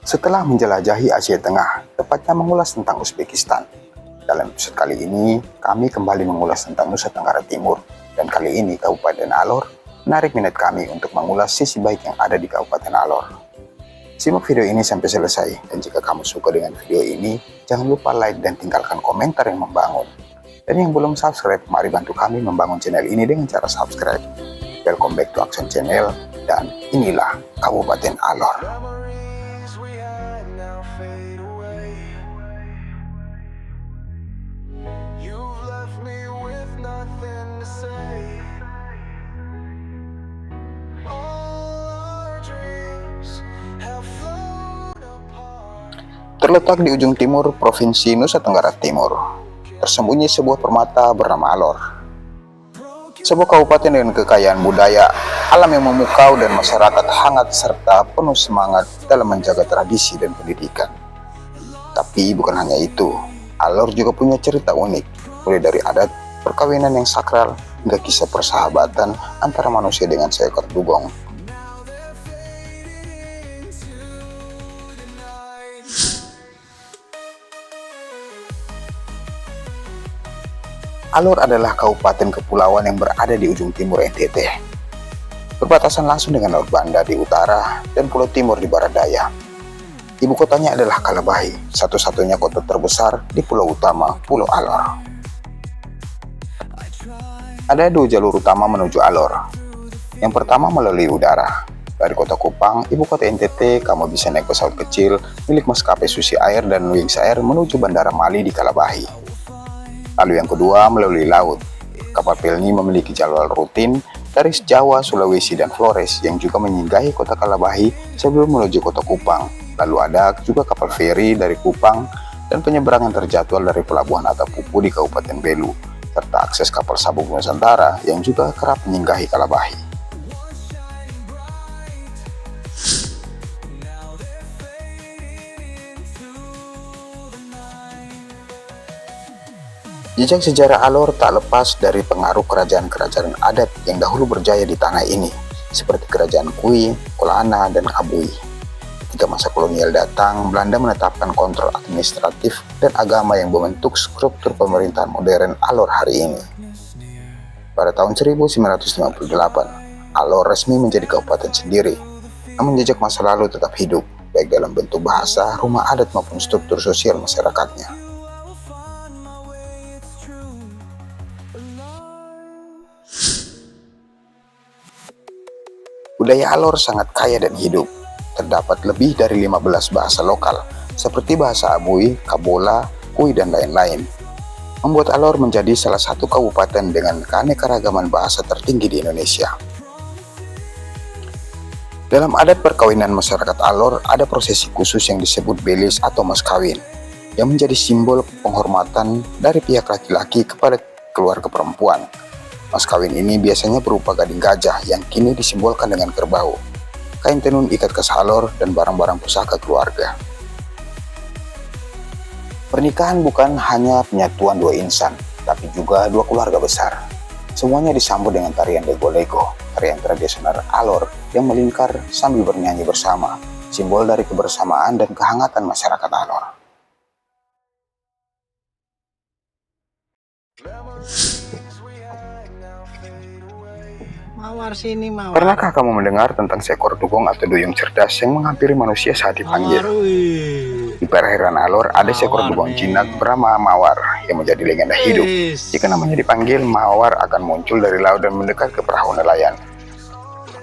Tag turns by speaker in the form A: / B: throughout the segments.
A: Setelah menjelajahi Asia Tengah, tepatnya mengulas tentang Uzbekistan. Dalam episode kali ini, kami kembali mengulas tentang Nusa Tenggara Timur. Dan kali ini Kabupaten Alor menarik minat kami untuk mengulas sisi baik yang ada di Kabupaten Alor. Simak video ini sampai selesai, dan jika kamu suka dengan video ini, jangan lupa like dan tinggalkan komentar yang membangun. Dan yang belum subscribe, mari bantu kami membangun channel ini dengan cara subscribe. Welcome back to Action Channel, dan inilah Kabupaten Alor. Terletak di ujung timur Provinsi Nusa Tenggara Timur, tersembunyi sebuah permata bernama Alor. Sebuah kabupaten dengan kekayaan budaya, alam yang memukau dan masyarakat hangat serta penuh semangat dalam menjaga tradisi dan pendidikan. Tapi bukan hanya itu, Alor juga punya cerita unik, mulai dari adat perkawinan yang sakral hingga kisah persahabatan antara manusia dengan seekor dugong. Alor adalah kabupaten kepulauan yang berada di ujung timur NTT, berbatasan langsung dengan Laut Banda di utara dan Pulau Timur di barat daya. Ibu kotanya adalah Kalabahi, satu-satunya kota terbesar di pulau utama Pulau Alor. Ada dua jalur utama menuju Alor. Yang pertama melalui udara. Dari kota Kupang, ibu kota NTT, kamu bisa naik pesawat kecil milik maskapai Susi Air dan Wings Air menuju Bandara Mali di Kalabahi. Lalu yang kedua melalui laut. Kapal Pelni memiliki jadwal rutin dari Jawa, Sulawesi, dan Flores yang juga menyinggahi kota Kalabahi sebelum menuju kota Kupang. Lalu ada juga kapal feri dari Kupang dan penyeberangan terjadwal dari Pelabuhan Atapupu di Kabupaten Belu, serta akses kapal sabuk Nusantara yang juga kerap menyinggahi Kalabahi. Jejak sejarah Alor tak lepas dari pengaruh kerajaan-kerajaan adat yang dahulu berjaya di tanah ini, seperti Kerajaan Kui, Kolana, dan Kabui. Ketika masa kolonial datang, Belanda menetapkan kontrol administratif dan agama yang membentuk struktur pemerintahan modern Alor hari ini. Pada tahun 1958, Alor resmi menjadi kabupaten sendiri, namun jejak masa lalu tetap hidup, baik dalam bentuk bahasa, rumah adat maupun struktur sosial masyarakatnya. Budaya Alor sangat kaya dan hidup. Terdapat lebih dari 15 bahasa lokal, seperti bahasa Abui, Kabola, Kui, dan lain-lain. Membuat Alor menjadi salah satu kabupaten dengan keanekaragaman bahasa tertinggi di Indonesia. Dalam adat perkawinan masyarakat Alor, ada prosesi khusus yang disebut belis atau mas kawin, yang menjadi simbol penghormatan dari pihak laki-laki kepada keluarga perempuan. Mas kawin ini biasanya berupa gading gajah yang kini disimbolkan dengan kerbau, kain tenun ikat khas Alor, dan barang-barang pusaka keluarga. Pernikahan bukan hanya penyatuan dua insan, tapi juga dua keluarga besar. Semuanya disambut dengan tarian lego-lego, tarian tradisional Alor yang melingkar sambil bernyanyi bersama, simbol dari kebersamaan dan kehangatan masyarakat Alor.
B: Mawar sini, mawar.
A: Pernahkah kamu mendengar tentang seekor dugong atau duyung cerdas yang menghampiri manusia saat dipanggil? Di perairan Alor ada seekor dugong jinak bernama Mawar yang menjadi legenda hidup. Jika namanya dipanggil, Mawar akan muncul dari laut dan mendekat ke perahu nelayan.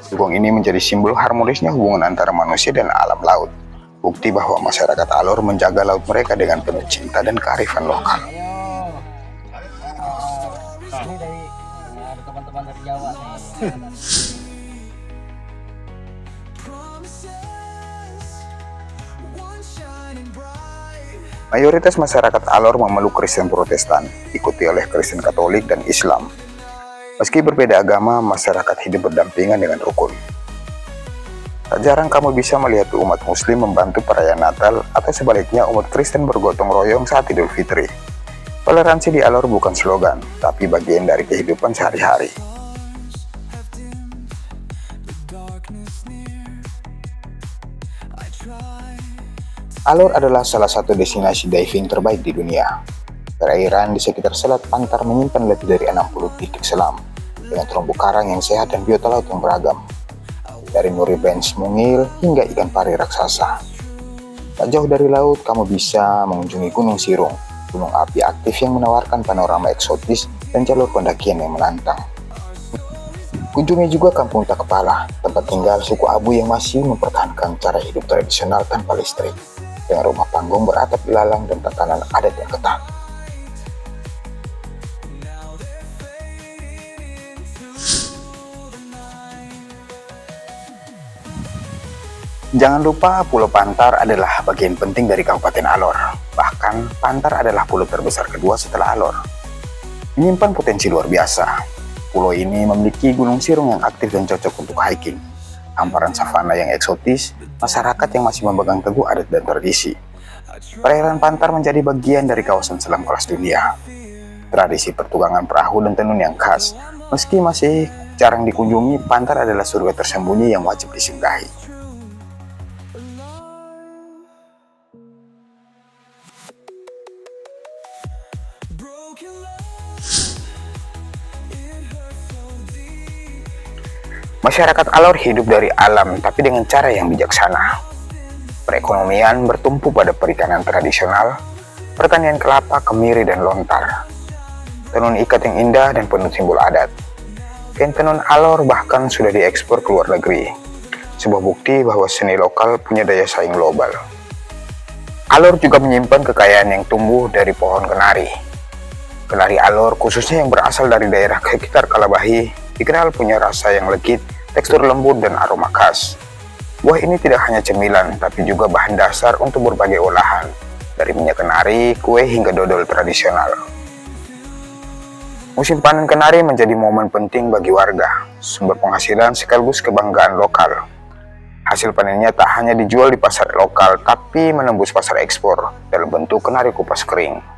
A: Dugong ini menjadi simbol harmonisnya hubungan antara manusia dan alam laut. Bukti bahwa masyarakat Alor menjaga laut mereka dengan penuh cinta dan kearifan lokal.
B: Ini dari ada teman-teman dari Jawa nih.
A: Mayoritas masyarakat Alor memeluk Kristen Protestan, diikuti oleh Kristen Katolik dan Islam. Meski berbeda agama, masyarakat hidup berdampingan dengan rukun. Tak jarang kamu bisa melihat umat Muslim membantu perayaan Natal atau sebaliknya umat Kristen bergotong royong saat Idul Fitri. Toleransi di Alor bukan slogan, tapi bagian dari kehidupan sehari-hari. Alor adalah salah satu destinasi diving terbaik di dunia. Perairan di sekitar Selat Pantar menyimpan lebih dari 60 titik selam dengan terumbu karang yang sehat dan biota laut yang beragam. Dari nuri bench mungil hingga ikan pari raksasa. Tak jauh dari laut, kamu bisa mengunjungi Gunung Sirung, gunung api aktif yang menawarkan panorama eksotis dan jalur pendakian yang menantang. Kunjungi juga Kampung Tak Kepala, tempat tinggal suku Abu yang masih mempertahankan cara hidup tradisional tanpa listrik, dengan rumah panggung beratap ilalang dan tatanan adat yang ketat. Jangan lupa Pulau Pantar adalah bagian penting dari Kabupaten Alor. Bahkan, Pantar adalah pulau terbesar kedua setelah Alor. Menyimpan potensi luar biasa. Pulau ini memiliki Gunung Sirung yang aktif dan cocok untuk hiking, hamparan savana yang eksotis, masyarakat yang masih memegang teguh adat dan tradisi. Perairan Pantar menjadi bagian dari kawasan selam kelas dunia. Tradisi pertukangan perahu dan tenun yang khas, meski masih jarang dikunjungi, Pantar adalah surga tersembunyi yang wajib disinggahi. Masyarakat Alor hidup dari alam, tapi dengan cara yang bijaksana. Perekonomian bertumpu pada perikanan tradisional, pertanian kelapa, kemiri, dan lontar. Tenun ikat yang indah dan penuh simbol adat. Kain tenun Alor bahkan sudah diekspor ke luar negeri. Sebuah bukti bahwa seni lokal punya daya saing global. Alor juga menyimpan kekayaan yang tumbuh dari pohon kenari. Kenari Alor, khususnya yang berasal dari daerah sekitar Kalabahi, dikenal punya rasa yang legit, tekstur lembut, dan aroma khas. Buah ini tidak hanya cemilan, tapi juga bahan dasar untuk berbagai olahan, dari minyak kenari, kue, hingga dodol tradisional. Musim panen kenari menjadi momen penting bagi warga, sumber penghasilan sekaligus kebanggaan lokal. Hasil panennya tak hanya dijual di pasar lokal, tapi menembus pasar ekspor dalam bentuk kenari kupas kering.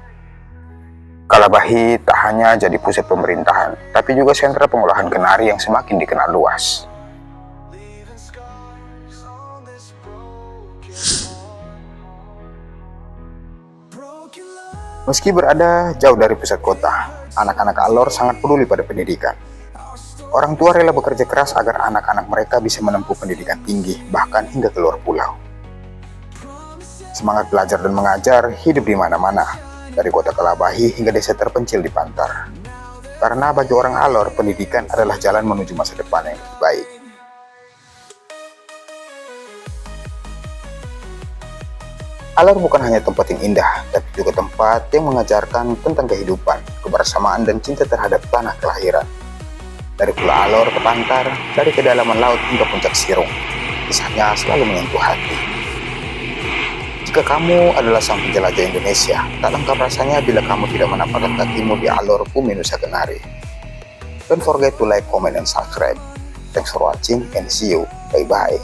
A: Kalabahi tak hanya jadi pusat pemerintahan, tapi juga sentra pengolahan kenari yang semakin dikenal luas. Meski berada jauh dari pusat kota, anak-anak Alor sangat peduli pada pendidikan. Orang tua rela bekerja keras agar anak-anak mereka bisa menempuh pendidikan tinggi, bahkan hingga ke luar pulau. Semangat belajar dan mengajar hidup di mana-mana, dari kota Kalabahi hingga desa terpencil di Pantar. Karena bagi orang Alor, pendidikan adalah jalan menuju masa depan yang lebih baik. Alor bukan hanya tempat yang indah, tapi juga tempat yang mengajarkan tentang kehidupan, kebersamaan, dan cinta terhadap tanah kelahiran. Dari Pulau Alor ke Pantar, dari kedalaman laut hingga puncak Sirung, kisahnya selalu menyentuh hati. Jika kamu adalah sang penjelajah Indonesia, tak lengkap rasanya bila kamu tidak menampakkan kakimu di Alor Bumi Nusa Kenari. Don't forget to like, comment, and subscribe. Thanks for watching and see you. Bye-bye.